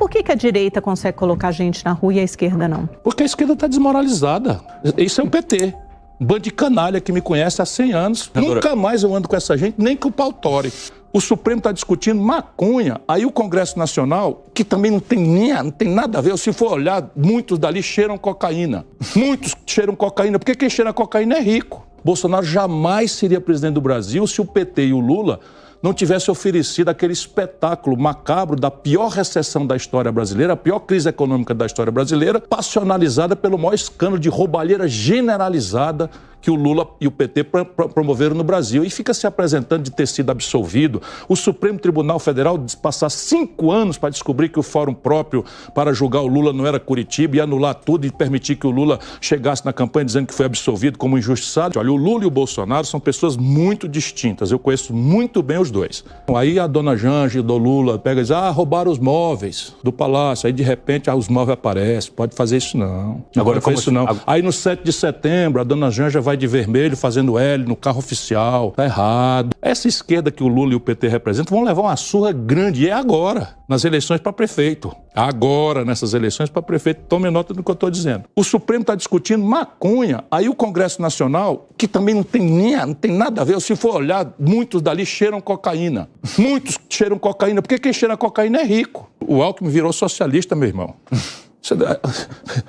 Por que a direita consegue colocar gente na rua e a esquerda não? Porque a esquerda está desmoralizada. Isso é o PT. Um bando de canalha que me conhece há 100 anos. Nunca mais eu ando com essa gente, nem que o pau tore. O Supremo está discutindo maconha. Aí o Congresso Nacional, que também não tem nada a ver, se for olhar, muitos dali cheiram cocaína. Muitos cheiram cocaína, porque quem cheira cocaína é rico. Bolsonaro jamais seria presidente do Brasil se o PT e o Lula não tivesse oferecido aquele espetáculo macabro da pior recessão da história brasileira, a pior crise econômica da história brasileira, passionalizada pelo maior escândalo de roubalheira generalizada que o Lula e o PT promoveram no Brasil. E fica se apresentando de ter sido absolvido. O Supremo Tribunal Federal passar 5 anos para descobrir que o fórum próprio para julgar o Lula não era Curitiba e anular tudo e permitir que o Lula chegasse na campanha dizendo que foi absolvido como injustiçado. Olha, o Lula e o Bolsonaro são pessoas muito distintas. Eu conheço muito bem os dois. Aí a dona Janja do Lula pega e diz, roubaram os móveis do palácio. Aí de repente os móveis aparecem. Pode fazer isso não. Agora faz isso não. Aí no 7 de setembro a dona Janja vai de vermelho fazendo L no carro oficial. Tá errado. Essa esquerda que o Lula e o PT representam vão levar uma surra grande. E é agora, nas eleições para prefeito. Agora, nessas eleições para prefeito. Tome nota do que eu estou dizendo. O Supremo está discutindo maconha. Aí o Congresso Nacional, que também não tem nada a ver, se for olhar, muitos dali cheiram cocaína. Muitos cheiram cocaína, porque quem cheira cocaína é rico. O Alckmin virou socialista, meu irmão.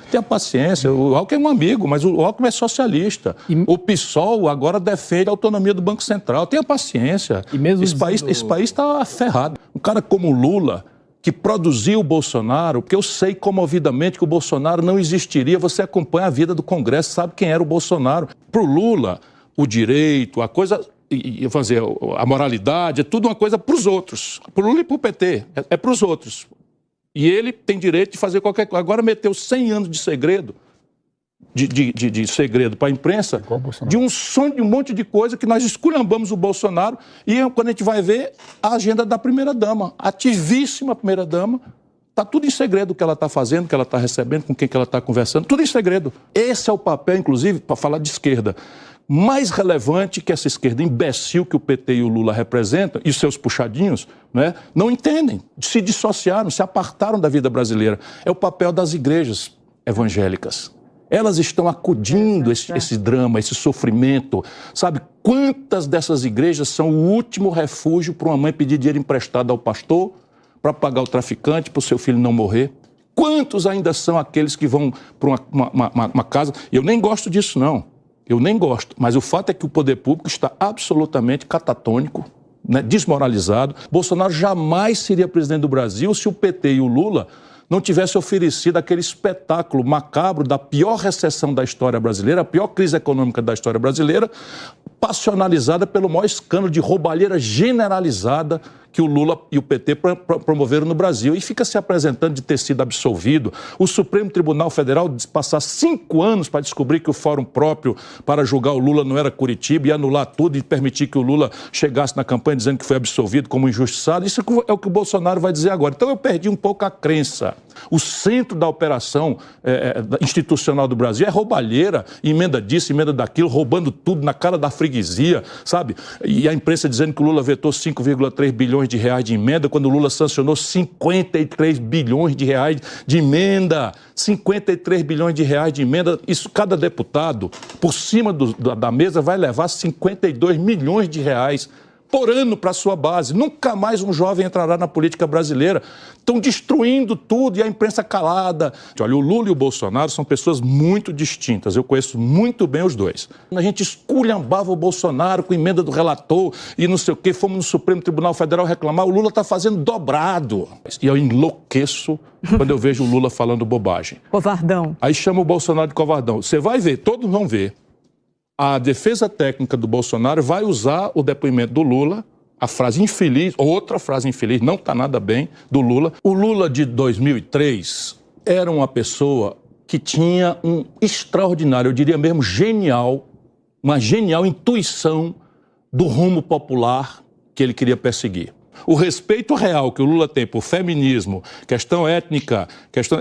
Tenha paciência, o Alckmin é um amigo, mas o Alckmin é socialista. O PSOL agora defende a autonomia do Banco Central. Tenha paciência. Esse país está ferrado. Um cara como o Lula, que produziu o Bolsonaro, porque eu sei comovidamente que o Bolsonaro não existiria. Você acompanha a vida do Congresso, sabe quem era o Bolsonaro. Para o Lula, o direito, a coisa... a moralidade, é tudo uma coisa para os outros. Para o Lula e para o PT, é para os outros. E ele tem direito de fazer qualquer coisa. Agora meteu 100 anos de segredo, de segredo para a imprensa, de um sonho, de um monte de coisa que nós esculhambamos o Bolsonaro. E quando a gente vai ver a agenda da primeira-dama, ativíssima primeira-dama, está tudo em segredo o que ela está fazendo, o que ela está recebendo, com quem que ela está conversando, tudo em segredo. Esse é o papel, inclusive, para falar de esquerda, mais relevante que essa esquerda imbecil que o PT e o Lula representam, e seus puxadinhos, né, não entendem, se dissociaram, se apartaram da vida brasileira. É o papel das igrejas evangélicas. Elas estão acudindo esse drama, esse sofrimento. Sabe quantas dessas igrejas são o último refúgio para uma mãe pedir dinheiro emprestado ao pastor para pagar o traficante, para o seu filho não morrer? Quantos ainda são aqueles que vão para uma casa? Eu nem gosto disso, não. Eu nem gosto, mas o fato é que o poder público está absolutamente catatônico, né, desmoralizado. Bolsonaro jamais seria presidente do Brasil se o PT e o Lula não tivessem oferecido aquele espetáculo macabro da pior recessão da história brasileira, a pior crise econômica da história brasileira, passionalizada pelo maior escândalo de roubalheira generalizada que o Lula e o PT promoveram no Brasil. E fica se apresentando de ter sido absolvido. O Supremo Tribunal Federal passar 5 anos para descobrir que o fórum próprio para julgar o Lula não era Curitiba e anular tudo e permitir que o Lula chegasse na campanha dizendo que foi absolvido como injustiçado. Isso é o que o Bolsonaro vai dizer agora. Então eu perdi um pouco a crença. O centro da operação institucional do Brasil é roubalheira, emenda disso, emenda daquilo, roubando tudo na cara da freguesia, sabe? E a imprensa dizendo que o Lula vetou 5,3 bilhões de reais de emenda, quando o Lula sancionou 53 bilhões de reais de emenda. 53 bilhões de reais de emenda. Isso, cada deputado, por cima da mesa, vai levar 52 milhões de reais por ano para a sua base. Nunca mais um jovem entrará na política brasileira. Estão destruindo tudo e a imprensa calada. Olha, o Lula e o Bolsonaro são pessoas muito distintas. Eu conheço muito bem os dois. A gente esculhambava o Bolsonaro com emenda do relator e não sei o quê. Fomos no Supremo Tribunal Federal reclamar. O Lula está fazendo dobrado. E eu enlouqueço quando eu vejo o Lula falando bobagem. Covardão. Aí chama o Bolsonaro de covardão. Você vai ver, todos vão ver. A defesa técnica do Bolsonaro vai usar o depoimento do Lula, a frase infeliz, outra frase infeliz, não está nada bem, do Lula. O Lula de 2003 era uma pessoa que tinha um extraordinário, eu diria mesmo genial, uma genial intuição do rumo popular que ele queria perseguir. O respeito real que o Lula tem por feminismo, questão étnica,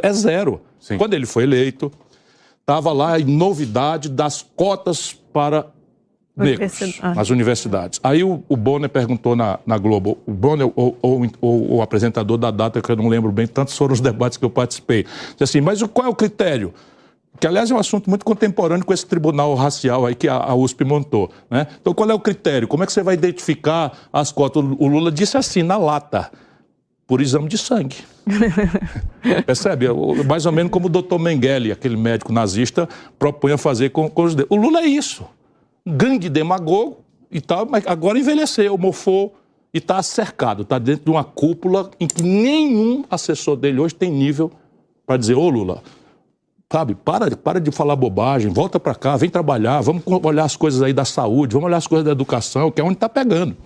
é zero. Sim. Quando ele foi eleito, estava lá a novidade das cotas para negros nas universidades. Aí o Bonner perguntou na Globo, o Bonner ou o apresentador da Data, que eu não lembro bem, tantos foram os debates que eu participei, disse assim, mas qual é o critério? Que, aliás, é um assunto muito contemporâneo com esse tribunal racial aí que a USP montou, né? Então, qual é o critério? Como é que você vai identificar as cotas? O Lula disse assim, na lata, por exame de sangue. Percebe? Mais ou menos como o doutor Mengele, aquele médico nazista, propunha fazer com os dedos. O Lula é isso. Um grande demagogo e tal, mas agora envelheceu, mofou e está cercado, está dentro de uma cúpula em que nenhum assessor dele hoje tem nível para dizer, ô Lula, sabe, para de falar bobagem, volta para cá, vem trabalhar, vamos olhar as coisas aí da saúde, vamos olhar as coisas da educação, que é onde está pegando.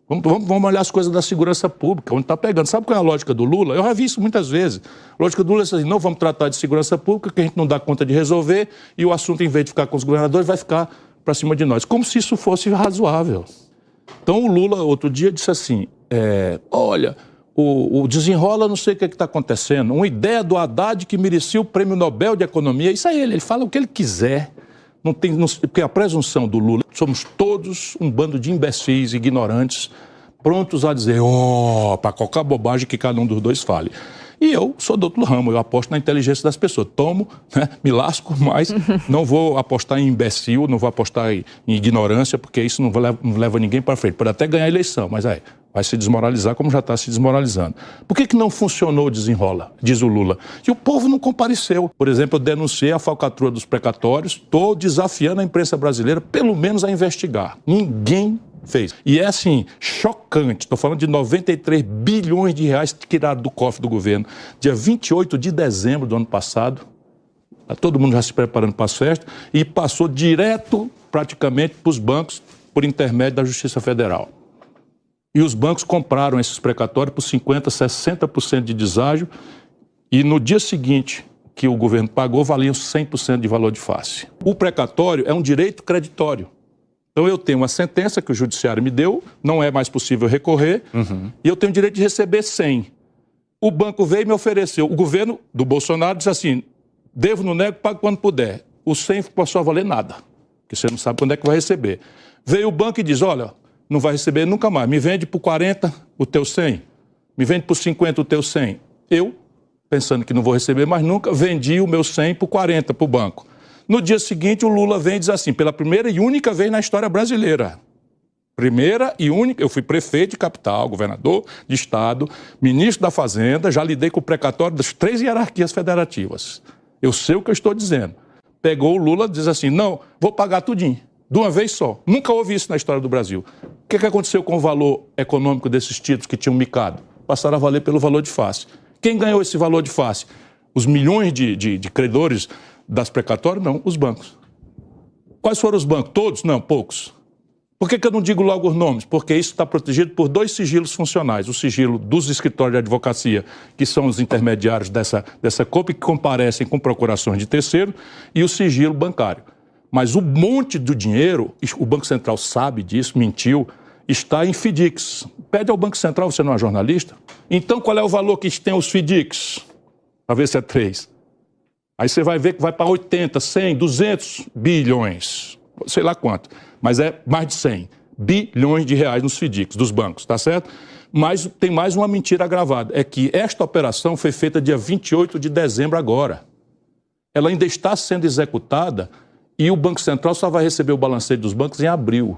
Vamos olhar as coisas da segurança pública, onde está pegando. Sabe qual é a lógica do Lula? Eu já vi isso muitas vezes. A lógica do Lula é assim, não vamos tratar de segurança pública, que a gente não dá conta de resolver, e o assunto, em vez de ficar com os governadores, vai ficar para cima de nós. Como se isso fosse razoável. Então o Lula, outro dia, disse assim, olha, o desenrola, não sei o que está acontecendo, uma ideia do Haddad que merecia o Prêmio Nobel de Economia, isso é ele fala o que ele quiser. Porque a presunção do Lula, somos todos um bando de imbecis, ignorantes, prontos a dizer, para qualquer bobagem que cada um dos dois fale. E eu sou do outro ramo, eu aposto na inteligência das pessoas. Tomo, né, me lasco, mas não vou apostar em imbecil, não vou apostar em ignorância, porque isso não leva ninguém para frente. Pode até ganhar a eleição, mas vai se desmoralizar como já está se desmoralizando. Por que não funcionou o desenrola, diz o Lula? E o povo não compareceu. Por exemplo, eu denunciei a falcatrua dos precatórios, estou desafiando a imprensa brasileira, pelo menos a investigar. Ninguém fez. E é assim, chocante, estou falando de 93 bilhões de reais tirados do cofre do governo. Dia 28 de dezembro do ano passado, todo mundo já se preparando para as festas, e passou direto, praticamente, para os bancos, por intermédio da Justiça Federal. E os bancos compraram esses precatórios por 50%, 60% de deságio, e no dia seguinte que o governo pagou, valiam 100% de valor de face. O precatório é um direito creditório. Então eu tenho uma sentença que o judiciário me deu, não é mais possível recorrer, e eu tenho o direito de receber 100. O banco veio e me ofereceu. O governo do Bolsonaro disse assim, devo, não nego, pago quando puder. O 100 passou a valer nada, porque você não sabe quando é que vai receber. Veio o banco e diz, olha, não vai receber nunca mais, me vende por 40 o teu 100, me vende por 50 o teu 100. Eu, pensando que não vou receber mais nunca, vendi o meu 100 por 40 para o banco. No dia seguinte, o Lula vem e diz assim, pela primeira e única vez na história brasileira, primeira e única, eu fui prefeito de capital, governador de estado, ministro da Fazenda, já lidei com o precatório das 3 hierarquias federativas. Eu sei o que eu estou dizendo. Pegou o Lula e diz assim, não, vou pagar tudinho, de uma vez só. Nunca houve isso na história do Brasil. O que aconteceu com o valor econômico desses títulos que tinham micado? Passaram a valer pelo valor de face. Quem ganhou esse valor de face? Os milhões de credores das precatórias? Não, os bancos. Quais foram os bancos? Todos? Não, poucos. Por que eu não digo logo os nomes? Porque isso está protegido por 2 sigilos funcionais. O sigilo dos escritórios de advocacia, que são os intermediários dessa COP, que comparecem com procurações de terceiro, e o sigilo bancário. Mas o monte do dinheiro, o Banco Central sabe disso, mentiu, está em FDICs. Pede ao Banco Central, você não é jornalista? Então qual é o valor que tem os FDICs? Para ver se é 3. Aí você vai ver que vai para 80, 100, 200 bilhões, sei lá quanto, mas é mais de 100 bilhões de reais nos FDICs dos bancos, tá certo? Mas tem mais uma mentira agravada, é que esta operação foi feita dia 28 de dezembro agora. Ela ainda está sendo executada e o Banco Central só vai receber o balanceio dos bancos em abril.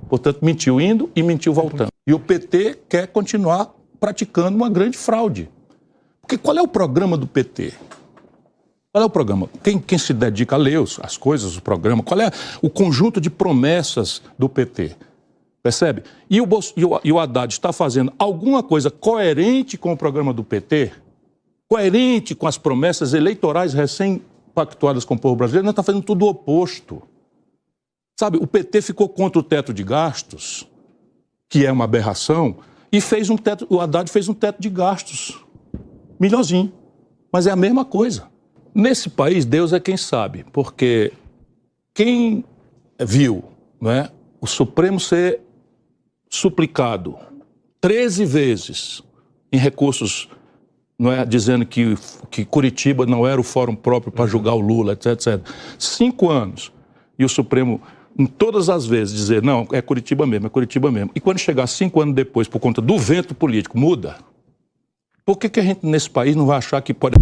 Portanto, mentiu indo e mentiu voltando. E o PT quer continuar praticando uma grande fraude. Porque qual é o programa do PT? Qual é o programa? Quem se dedica a ler as coisas, o programa, qual é o conjunto de promessas do PT? Percebe? E o Haddad está fazendo alguma coisa coerente com o programa do PT? Coerente com as promessas eleitorais recém-pactuadas com o povo brasileiro? Não, está fazendo tudo o oposto. Sabe, o PT ficou contra o teto de gastos, que é uma aberração, e o Haddad fez um teto de gastos melhorzinho, mas é a mesma coisa. Nesse país, Deus é quem sabe, porque quem viu, não é, o Supremo ser suplicado 13 vezes em recursos, não é, dizendo que Curitiba não era o fórum próprio para julgar o Lula, etc, etc. 5 anos, e o Supremo em todas as vezes, dizer, não, é Curitiba mesmo, é Curitiba mesmo. E quando chegar 5 anos depois, por conta do vento político, muda, por que a gente nesse país não vai achar que pode...